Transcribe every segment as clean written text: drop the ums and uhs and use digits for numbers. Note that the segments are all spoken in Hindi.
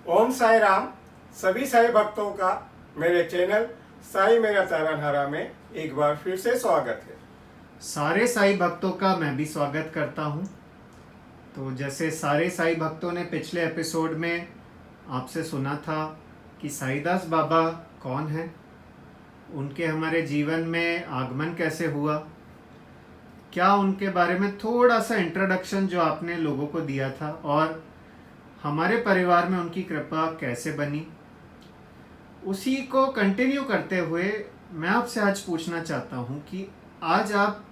ओम साई राम। सभी साई भक्तों का मेरे चैनल साई मेरा तारनहारा में एक बार फिर से स्वागत है। सारे साई भक्तों का मैं भी स्वागत करता हूं। तो जैसे सारे साई भक्तों ने पिछले एपिसोड में आपसे सुना था कि साईदास बाबा कौन हैं, उनके हमारे जीवन में आगमन कैसे हुआ, क्या उनके बारे में थोड़ा सा इंट्रोडक्शन जो आपने लोगों को दिया था, और हमारे परिवार में उनकी कृपा कैसे बनी, उसी को कंटिन्यू करते हुए मैं आपसे आज पूछना चाहता हूं कि आज आप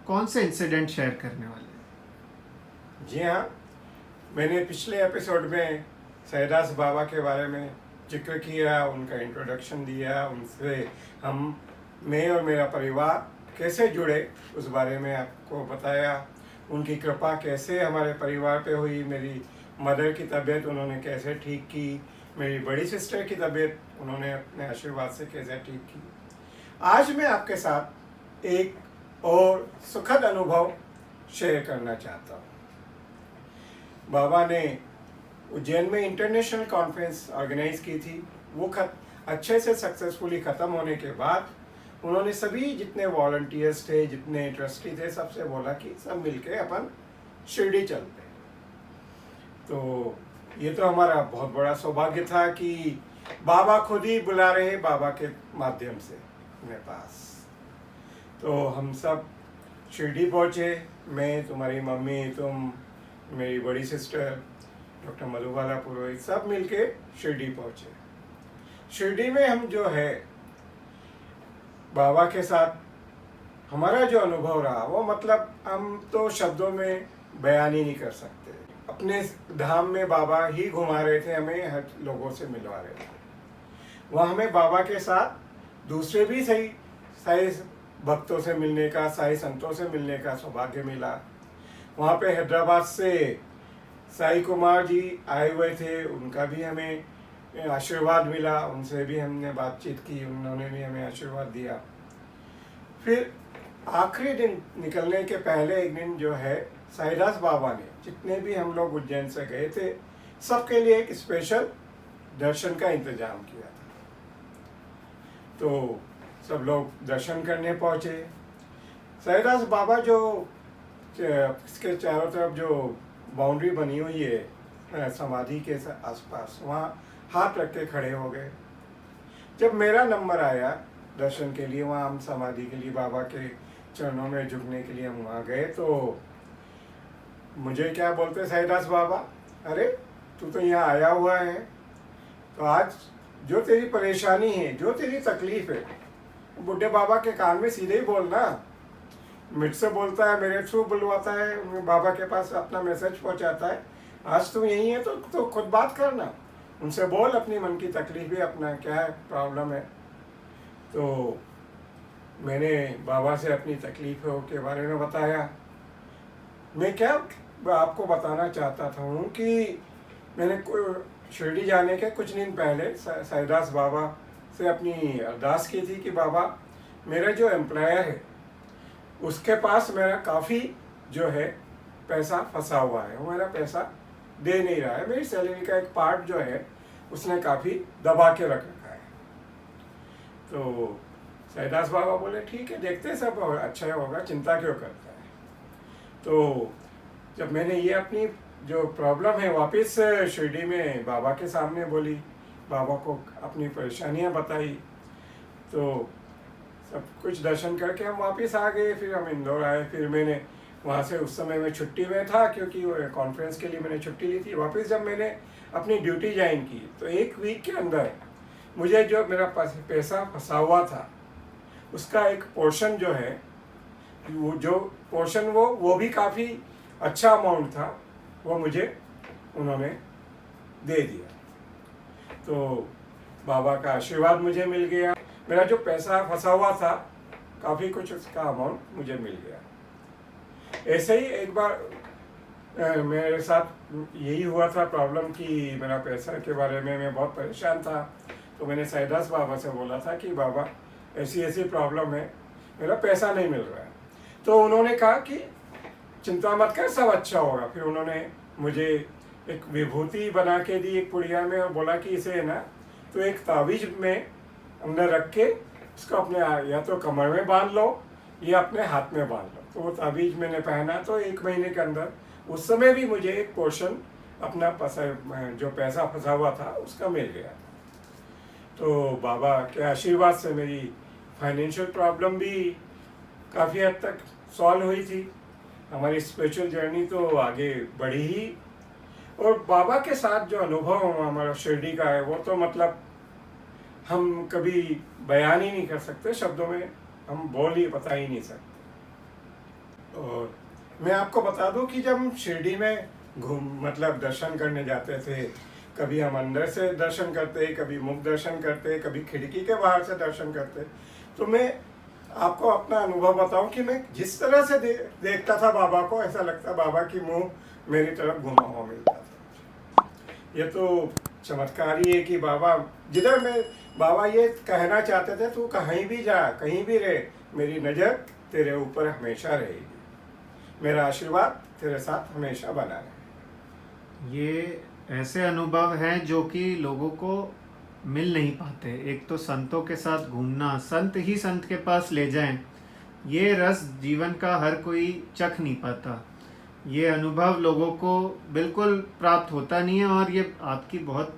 कौन से इंसिडेंट शेयर करने वाले हैं। जी हाँ, मैंने पिछले एपिसोड में साईदास बाबा के बारे में जिक्र किया, उनका इंट्रोडक्शन दिया, उनसे मैं और मेरा परिवार कैसे जुड़े उस बारे में आपको बताया। उनकी कृपा कैसे हमारे परिवार पे हुई, मेरी मदर की तबीयत उन्होंने कैसे ठीक की, मेरी बड़ी सिस्टर की तबीयत उन्होंने अपने आशीर्वाद से कैसे ठीक की। आज मैं आपके साथ एक और सुखद अनुभव शेयर करना चाहता हूँ। बाबा ने उज्जैन में इंटरनेशनल कॉन्फ्रेंस ऑर्गेनाइज की थी। वो अच्छे से सक्सेसफुली ख़त्म होने के बाद उन्होंने सभी जितने वॉलंटियर्स थे, जितने ट्रस्टी थे, सबसे बोला कि सब मिलके अपन शिरडी चलते हैं। तो ये तो हमारा बहुत बड़ा सौभाग्य था कि बाबा खुद ही बुला रहे, बाबा के माध्यम से मेरे पास। तो हम सब शिरडी पहुँचे। मैं, तुम्हारी मम्मी, तुम, मेरी बड़ी सिस्टर डॉक्टर मधुबाला पुरोहित, सब मिलके शिरडी पहुँचे। शिरडी में हम जो है बाबा के साथ हमारा जो अनुभव रहा, वो मतलब हम तो शब्दों में बयान ही नहीं कर सकते। अपने धाम में बाबा ही घुमा रहे थे, हमें हर लोगों से मिलवा रहे थे। वहाँ हमें बाबा के साथ दूसरे भी साई भक्तों से मिलने का, साई संतों से मिलने का सौभाग्य मिला। वहाँ पे हैदराबाद से साई कुमार जी आए हुए थे, उनका भी हमें आशीर्वाद मिला, उनसे भी हमने बातचीत की, उन्होंने भी हमें आशीर्वाद दिया। फिर आखिरी दिन निकलने के पहले एक दिन जो है, साईदास बाबा ने, जितने भी हम लोग उज्जैन से गए थे, सबके लिए एक स्पेशल दर्शन का इंतजाम किया था। तो सब लोग दर्शन करने पहुँचे। साईदास बाबा जो इसके चारों तरफ जो बाउंड्री बनी हुई है समाधि के आसपास, वहाँ हाथ रख के खड़े हो गए। जब मेरा नंबर आया दर्शन के लिए, वहाँ हम समाधि के लिए बाबा के चरणों में झुकने के लिए हम वहाँ गए, तो मुझे क्या बोलते साईदास बाबा, अरे तू तो यहाँ आया हुआ है, तो आज जो तेरी परेशानी है, जो तेरी तकलीफ है, बुढ़े बाबा के कान में सीधे ही बोलना। मुझसे बोलता है, मेरे थ्रू बुलवाता है, बाबा के पास अपना मैसेज पहुंचाता है। आज तुम यही है तो खुद बात करना, उनसे बोल अपनी मन की तकलीफ भी, अपना क्या है प्रॉब्लम है। तो मैंने बाबा से अपनी तकलीफ़ों के बारे में बताया। मैं क्या आपको बताना चाहता था कि मैंने शिरडी जाने के कुछ दिन पहले साईदास बाबा से अपनी अरदास की थी कि बाबा, मेरा जो एम्प्लॉयर है उसके पास मेरा काफ़ी जो है पैसा फंसा हुआ है, वो मेरा पैसा दे नहीं रहा है, मेरी सैलरी का एक पार्ट जो है उसने काफ़ी दबा के रख रखा है। तो साईदास बाबा बोले, ठीक है, देखते हैं, सब अच्छा होगा, चिंता क्यों करता है। तो जब मैंने ये अपनी जो प्रॉब्लम है वापस शिरडी में बाबा के सामने बोली, बाबा को अपनी परेशानियां बताई, तो सब कुछ दर्शन करके हम वापस आ गए। फिर हम इंदौर आए। फिर मैंने वहाँ से, उस समय मैं छुट्टी में था क्योंकि कॉन्फ्रेंस के लिए मैंने छुट्टी ली थी। वापस जब मैंने अपनी ड्यूटी ज्वाइन की, तो एक वीक के अंदर मुझे जो मेरा पैसा फंसा हुआ था उसका एक पोर्शन जो है, वो जो पोर्शन वो भी काफ़ी अच्छा अमाउंट था, वो मुझे उन्होंने दे दिया। तो बाबा का आशीर्वाद मुझे मिल गया। मेरा जो पैसा फंसा हुआ था, काफ़ी कुछ उसका अमाउंट मुझे मिल गया। ऐसे ही एक बार मेरे साथ यही हुआ था प्रॉब्लम कि मेरा पैसा के बारे में मैं बहुत परेशान था। तो मैंने साईदास बाबा से बोला था कि बाबा, ऐसी ऐसी प्रॉब्लम है, मेरा पैसा नहीं मिल रहा है। तो उन्होंने कहा कि चिंता मत कर, सब अच्छा होगा। फिर उन्होंने मुझे एक विभूति बना के दी एक पुड़िया में, और बोला कि इसे है ना तो एक तावीज में अंदर रख के इसको अपने या तो कमर में बांध लो या अपने हाथ में बांध लो। तो वो तावीज मैंने पहना, तो 1 महीने के अंदर उस समय भी मुझे एक पोर्शन अपना जो पैसा फंसा हुआ था उसका मिल गया। तो बाबा के आशीर्वाद से मेरी फाइनेंशियल प्रॉब्लम भी काफ़ी हद तक सॉल्व हुई थी। हमारी स्पिरिचुअल जर्नी तो आगे बढ़ी ही, और बाबा के साथ जो अनुभव हमारा शिरडी का है वो तो मतलब हम कभी बयान ही नहीं कर सकते, शब्दों में हम बता ही नहीं सकते। और मैं आपको बता दूं कि जब हम शिरडी में मतलब दर्शन करने जाते थे, कभी हम अंदर से दर्शन करते, कभी मुख दर्शन करते, कभी खिड़की के बाहर से दर्शन करते, तो मैं आपको अपना अनुभव बताऊं कि मैं जिस तरह से देखता था बाबा को, ऐसा लगता बाबा की मुंह मेरी तरफ घुमा हुआ मिलता था। ये तो चमत्कार ही है कि बाबा जिधर मैं बाबा ये कहना चाहते थे, तू कहीं भी जा, कहीं भी रहे, मेरी नज़र तेरे ऊपर हमेशा रहेगी, मेरा आशीर्वाद तेरे साथ हमेशा बना रहे। ये ऐसे अनुभव हैं जो कि लोगों को मिल नहीं पाते। एक तो संतों के साथ घूमना, संत ही संत के पास ले जाएं, ये रस जीवन का हर कोई चख नहीं पाता। ये अनुभव लोगों को बिल्कुल प्राप्त होता नहीं है। और ये आपकी बहुत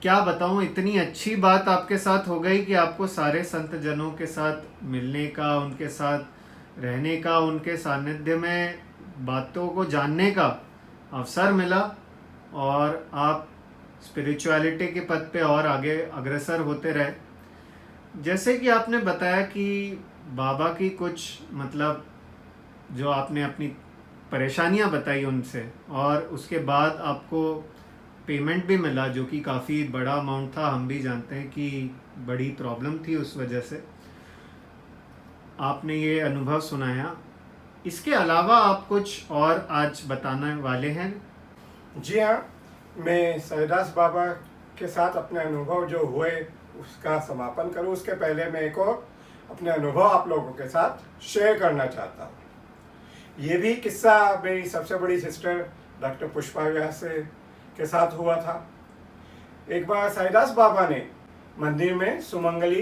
क्या बताऊं, इतनी अच्छी बात आपके साथ हो गई कि आपको सारे संत जनों के साथ मिलने का, उनके साथ रहने का, उनके सानिध्य में बातों को जानने का अवसर मिला, और आप स्पिरिचुअलिटी के पथ पे और आगे अग्रसर होते रहे। जैसे कि आपने बताया कि बाबा की कुछ मतलब जो आपने अपनी परेशानियां बताई उनसे, और उसके बाद आपको पेमेंट भी मिला जो कि काफ़ी बड़ा अमाउंट था। हम भी जानते हैं कि बड़ी प्रॉब्लम थी, उस वजह से आपने ये अनुभव सुनाया। इसके अलावा आप कुछ और आज बताने वाले हैं? जी हाँ, मैं सैदास बाबा के साथ अपने अनुभव जो हुए उसका समापन करूँ, उसके पहले मैं एक और अपने अनुभव आप लोगों के साथ शेयर करना चाहता हूँ। ये भी किस्सा मेरी सबसे बड़ी सिस्टर डॉक्टर पुष्पा व्यास के साथ हुआ था। एक बार सैदास बाबा ने मंदिर में सुमंगली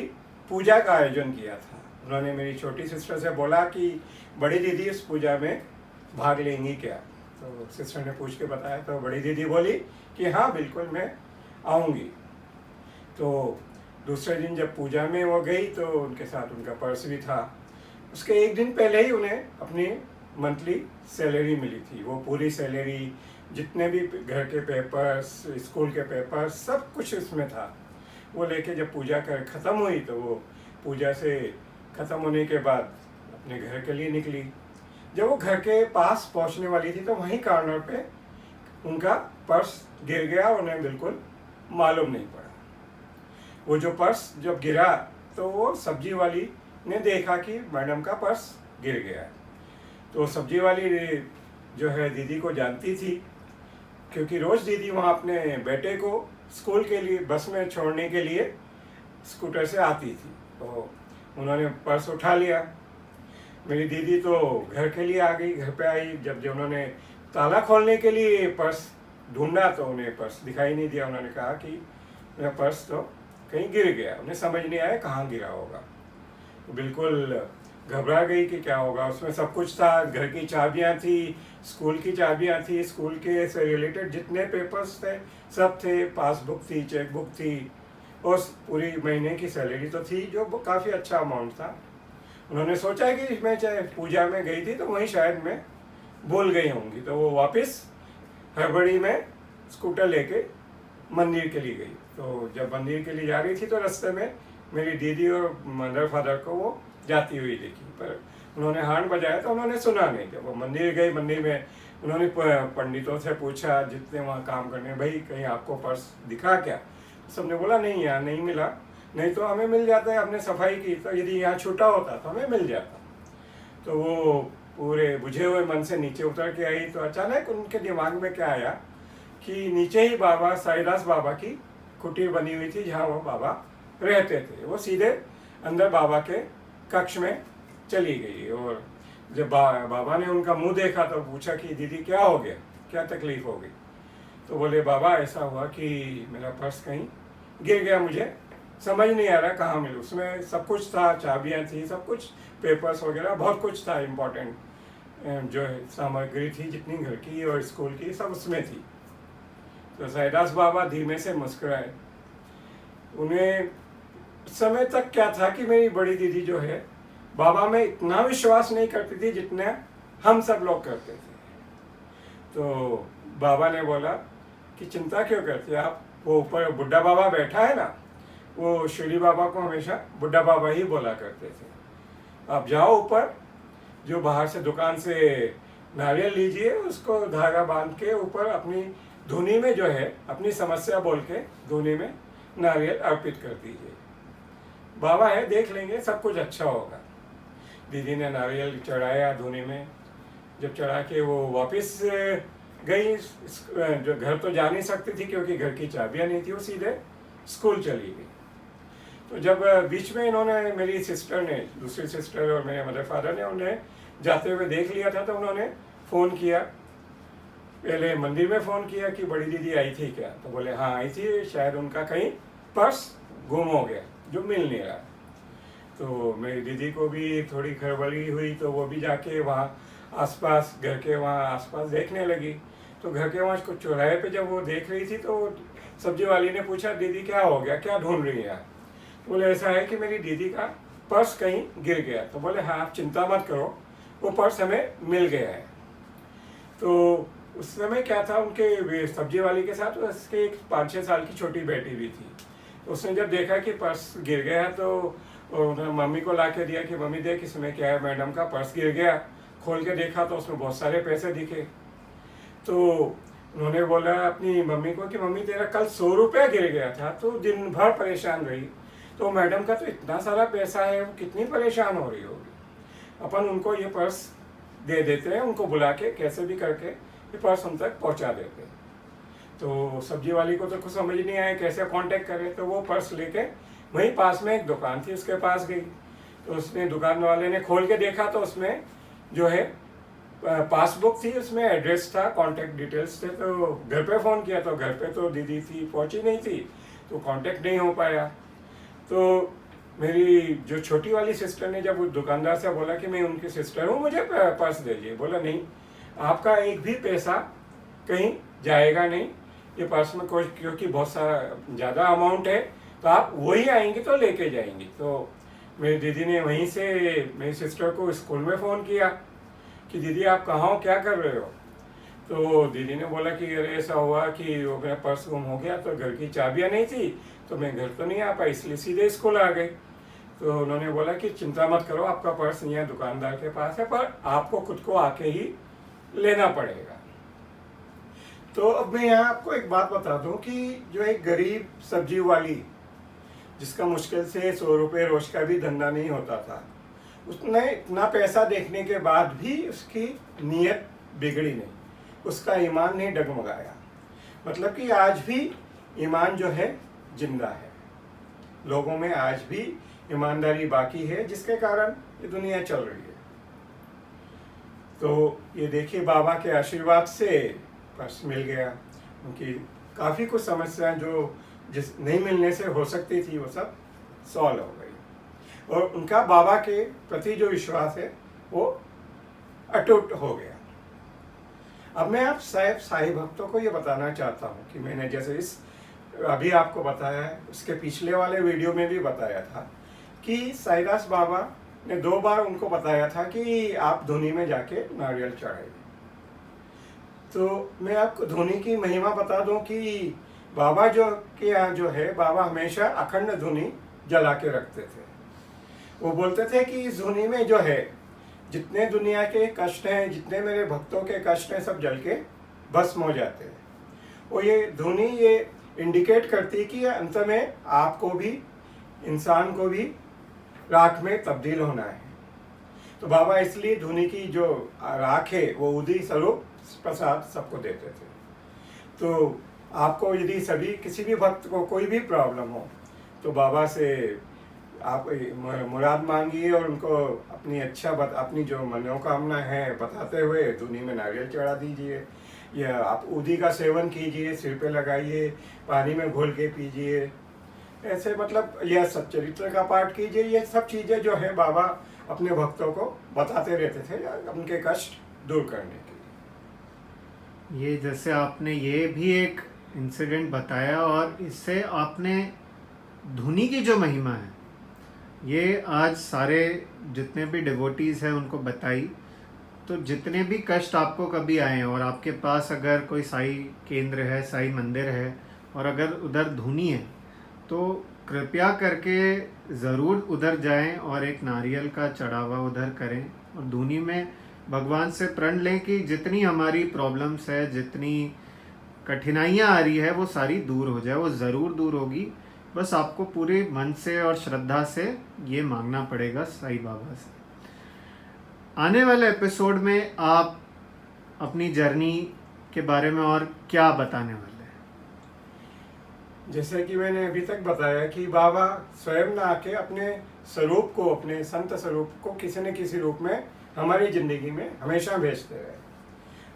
पूजा का आयोजन किया था। उन्होंने मेरी छोटी सिस्टर से बोला कि बड़ी दीदी इस पूजा में भाग लेंगी क्या? तो सिस्टर ने पूछ के बताया, तो बड़ी दीदी बोली कि हाँ बिल्कुल मैं आऊँगी। तो दूसरे दिन जब पूजा में वो गई तो उनके साथ उनका पर्स भी था। उसके 1 दिन पहले ही उन्हें अपनी मंथली सैलरी मिली थी। वो पूरी सैलरी, जितने भी घर के पेपर्स, स्कूल के पेपर्स, सब कुछ उसमें था। वो लेके जब पूजा कर ख़त्म हुई तो वो पूजा से ख़त्म होने के बाद अपने घर के लिए निकली। जब वो घर के पास पहुंचने वाली थी तो वहीं कॉर्नर पे उनका पर्स गिर गया। उन्हें बिल्कुल मालूम नहीं पड़ा। वो जो पर्स जब गिरा तो वो सब्जी वाली ने देखा कि मैडम का पर्स गिर गया है। तो सब्जी वाली जो है दीदी को जानती थी, क्योंकि रोज़ दीदी वहाँ अपने बेटे को स्कूल के लिए बस में छोड़ने के लिए स्कूटर से आती थी। तो उन्होंने पर्स उठा लिया। मेरी दीदी तो घर के लिए आ गई, घर पे आई। जब उन्होंने ताला खोलने के लिए पर्स ढूंढा तो उन्हें पर्स दिखाई नहीं दिया। उन्होंने कहा कि मेरा पर्स तो कहीं गिर गया। उन्हें समझ नहीं आया कहाँ गिरा होगा। तो बिल्कुल घबरा गई कि क्या होगा। उसमें सब कुछ था, घर की चाबियाँ थी, स्कूल की चाबियाँ थी, स्कूल के से रिलेटेड जितने पेपर्स थे सब थे, पासबुक थी, चेकबुक थी, और पूरी महीने की सैलरी तो थी, जो काफ़ी अच्छा अमाउंट था। उन्होंने सोचा कि मैं चाहे पूजा में गई थी तो वहीं शायद मैं भूल गई होंगी। तो वो वापस हड़बड़ी में स्कूटर लेके मंदिर के लिए गई। तो जब मंदिर के लिए जा रही थी तो रास्ते में मेरी दीदी और मदर फादर को वो जाती हुई देखी, पर उन्होंने हॉर्न बजाया तो उन्होंने सुना नहीं। जब वो मंदिर गई, मंदिर में उन्होंने पंडितों से पूछा जितने वहाँ काम करने, भाई कहीं आपको पर्स दिखा क्या? सबने बोला नहीं, यहाँ नहीं मिला। नहीं तो हमें मिल जाता है, हमने सफाई की, तो यदि यहाँ छूटा होता तो हमें मिल जाता। तो वो पूरे बुझे हुए मन से नीचे उतर के आई। तो अचानक उनके दिमाग में क्या आया कि नीचे ही बाबा साईदास बाबा की कुटीर बनी हुई थी जहाँ वो बाबा रहते थे। वो सीधे अंदर बाबा के कक्ष में चली गई। और जब बाबा ने उनका मुंह देखा तो पूछा कि दीदी क्या हो गया, क्या तकलीफ़ होगी? तो बोले बाबा ऐसा हुआ कि मेरा पर्स कहीं गिर गया, मुझे समझ नहीं आ रहा कहाँ मिले। उसमें सब कुछ था, चाबियाँ थी, सब कुछ, पेपर्स वगैरह बहुत कुछ था इम्पोर्टेंट, जो है सामग्री थी जितनी घर की और स्कूल की, सब उसमें थी। तो साईदास बाबा धीमे से मुस्कुराए। उन्हें उस समय तक क्या था कि मेरी बड़ी दीदी जो है बाबा में इतना विश्वास नहीं करती थी जितना हम सब लोग करते थे। तो बाबा ने बोला कि चिंता क्यों करते आप, वो ऊपर बुड्ढा बाबा बैठा है ना, वो शिरडी बाबा को हमेशा बुड्ढा बाबा ही बोला करते थे। आप जाओ ऊपर, जो बाहर से दुकान से नारियल लीजिए, उसको धागा बांध के ऊपर अपनी धुनी में जो है अपनी समस्या बोल के धुनी में नारियल अर्पित कर दीजिए। बाबा है, देख लेंगे, सब कुछ अच्छा होगा। दीदी ने नारियल चढ़ाया धुनी में। जब चढ़ा के वो वापस गई, जो घर तो जा नहीं सकती थी क्योंकि घर की चाबियाँ नहीं थी, वो सीधे स्कूल चली गई। तो जब बीच में इन्होंने, मेरी सिस्टर ने, दूसरी सिस्टर और मेरे मदर फादर ने उन्हें जाते हुए देख लिया था, तो उन्होंने फ़ोन किया। पहले मंदिर में फ़ोन किया कि बड़ी दीदी आई थी क्या, तो बोले हाँ आई थी, शायद उनका कहीं पर्स गुम हो गया जो मिल नहीं रहा। तो मेरी दीदी को भी थोड़ी खड़बड़ी हुई, तो वो भी जाके वहाँ आसपास, घर के वहाँ आसपास देखने लगी। तो घर के वहाँ कुछ चौराहे पे जब वो देख रही थी तो सब्जी वाली ने पूछा दीदी क्या हो गया, क्या ढूंढ रही है? तो बोले ऐसा है कि मेरी दीदी का पर्स कहीं गिर गया। तो बोले हाँ आप चिंता मत करो, वो पर्स हमें मिल गया है। तो उस समय क्या था, उनके सब्जी वाली के साथ उसके एक 5-6 साल की छोटी बेटी भी थी। तो उसने जब देखा कि पर्स गिर गया तो उन्होंने मम्मी को ला के दिया कि मम्मी देख इसमें क्या है, मैडम का पर्स गिर गया। खोल के देखा तो उसमें बहुत सारे पैसे दिखे। तो उन्होंने बोला अपनी मम्मी को कि मम्मी तेरा कल 100 रुपया गिर गया था। तो दिन भर परेशान रही। तो मैडम का तो इतना सारा पैसा है, वो कितनी परेशान हो रही होगी। अपन उनको ये पर्स दे देते हैं, उनको बुला के कैसे भी करके ये पर्स उन तक पहुंचा देते हैं। तो सब्जी वाली को तो कुछ समझ नहीं आया कैसे कांटेक्ट करें। तो वो पर्स लेके वहीं पास में एक दुकान थी उसके पास गई। तो उसने, दुकान वाले ने खोल के देखा तो उसमें जो है पासबुक थी, उसमें एड्रेस था, कांटेक्ट डिटेल्स थे। तो घर पे फ़ोन किया तो घर पे तो दीदी थी, पहुंची नहीं थी, तो कांटेक्ट नहीं हो पाया। तो मेरी जो छोटी वाली सिस्टर ने जब उस दुकानदार से बोला कि मैं उनकी सिस्टर हूँ, मुझे पर्स दीजिए, बोला नहीं आपका एक भी पैसा कहीं जाएगा नहीं, ये पर्स में कोई, क्योंकि बहुत सारा ज़्यादा अमाउंट है, तो आप वही आएंगे तो लेके जाएंगी। तो मेरी दीदी ने वहीं से मेरी सिस्टर को स्कूल में फ़ोन किया कि दीदी आप कहाँ हो, क्या कर रहे हो? तो दीदी ने बोला कि अरे ऐसा हुआ कि वो मेरा पर्स गुम हो गया, तो घर की चाबियाँ नहीं थी, तो मैं घर तो नहीं आ पाई, इसलिए सीधे स्कूल आ गई। तो उन्होंने बोला कि चिंता मत करो, आपका पर्स यहाँ दुकानदार के पास है, पर आपको खुद को आके ही लेना पड़ेगा। तो अब मैं यहाँ आपको एक बात बता दूं कि जो एक गरीब सब्जी वाली, जिसका मुश्किल से 100 रुपये रोज का भी धंधा नहीं होता था, उसने इतना पैसा देखने के बाद भी उसकी नीयत बिगड़ी नहीं, उसका ईमान नहीं डगमगाया। मतलब कि आज भी ईमान जो है जिंदा है, लोगों में आज भी ईमानदारी बाकी है, जिसके कारण ये दुनिया चल रही है। तो ये देखिए बाबा के आशीर्वाद से पर्स मिल गया। उनकी काफ़ी कुछ समस्याएं जो जिस नहीं मिलने से हो सकती थी वो सब सॉल्व हो गई, और उनका बाबा के प्रति जो विश्वास है वो अटूट हो गया। अब मैं आप साई भक्तों को ये बताना चाहता हूँ कि मैंने जैसे इस अभी आपको बताया है, उसके पिछले वाले वीडियो में भी बताया था कि साईदास बाबा ने 2 बार उनको बताया था कि आप धुनी में जाके नारियल चढ़ाइए। तो मैं आपको धुनी की महिमा बता दूं कि बाबा जो के यहाँ जो है, बाबा हमेशा अखंड धुनी जला के रखते थे। वो बोलते थे कि इस धुनी में जो है जितने दुनिया के कष्ट हैं, जितने मेरे भक्तों के कष्ट हैं, सब जल के भस्म हो जाते हैं। और ये धुनी ये इंडिकेट करती है कि अंत में आपको भी, इंसान को भी राख में तब्दील होना है। तो बाबा इसलिए धुनी की जो राख है वो उदी स्वरूप प्रसाद सबको देते थे। तो आपको यदि सभी किसी भी भक्त को कोई भी प्रॉब्लम हो तो बाबा से आप मुराद मांगिए और उनको अपनी अपनी जो मनोकामना है बताते हुए धुनी में नारियल चढ़ा दीजिए। या आप ऊदी का सेवन कीजिए, सिर पे लगाइए, पानी में घोल के पीजिए, ऐसे मतलब यह सच्चरित्र का पाठ कीजिए। ये सब चीज़ें जो है बाबा अपने भक्तों को बताते रहते थे उनके कष्ट दूर करने के लिए। ये जैसे आपने ये भी एक इंसिडेंट बताया, और इससे आपने धुनी की जो महिमा है ये आज सारे जितने भी डिवोटीज़ हैं उनको बताई। तो जितने भी कष्ट आपको कभी आए हैं और आपके पास अगर कोई साई केंद्र है, साई मंदिर है, और अगर उधर धुनी है, तो कृपया करके ज़रूर उधर जाएं और एक नारियल का चढ़ावा उधर करें और धुनी में भगवान से प्रण लें कि जितनी हमारी प्रॉब्लम्स है, जितनी कठिनाइयाँ आ रही है, वो सारी दूर हो जाए। वो ज़रूर दूर होगी, बस आपको पूरे मन से और श्रद्धा से ये मांगना पड़ेगा साईं बाबा से। आने वाले एपिसोड में आप अपनी जर्नी के बारे में और क्या बताने वाले हैं? जैसे कि मैंने अभी तक बताया कि बाबा स्वयं ना आके अपने स्वरूप को, अपने संत स्वरूप को किसी न किसी रूप में हमारी ज़िंदगी में हमेशा भेजते रहे।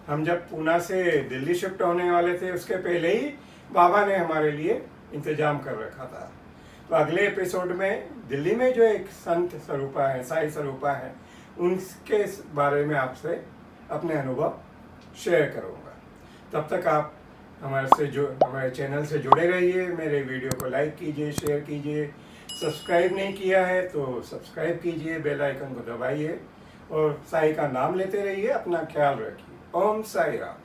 हम जब पूना से दिल्ली शिफ्ट होने वाले थे, उसके पहले ही बाबा ने हमारे लिए इंतजाम कर रखा था। तो अगले एपिसोड में दिल्ली में जो एक संत स्वरूपा है, साई स्वरूपा है, उनके बारे में आपसे अपने अनुभव शेयर करूँगा। तब तक आप हमारे चैनल से जुड़े रहिए। मेरे वीडियो को लाइक कीजिए, शेयर कीजिए। सब्सक्राइब नहीं किया है तो सब्सक्राइब कीजिए, बेल आइकन को दबाइए और साई का नाम लेते रहिए। अपना ख्याल रखिए। ओम साई राम।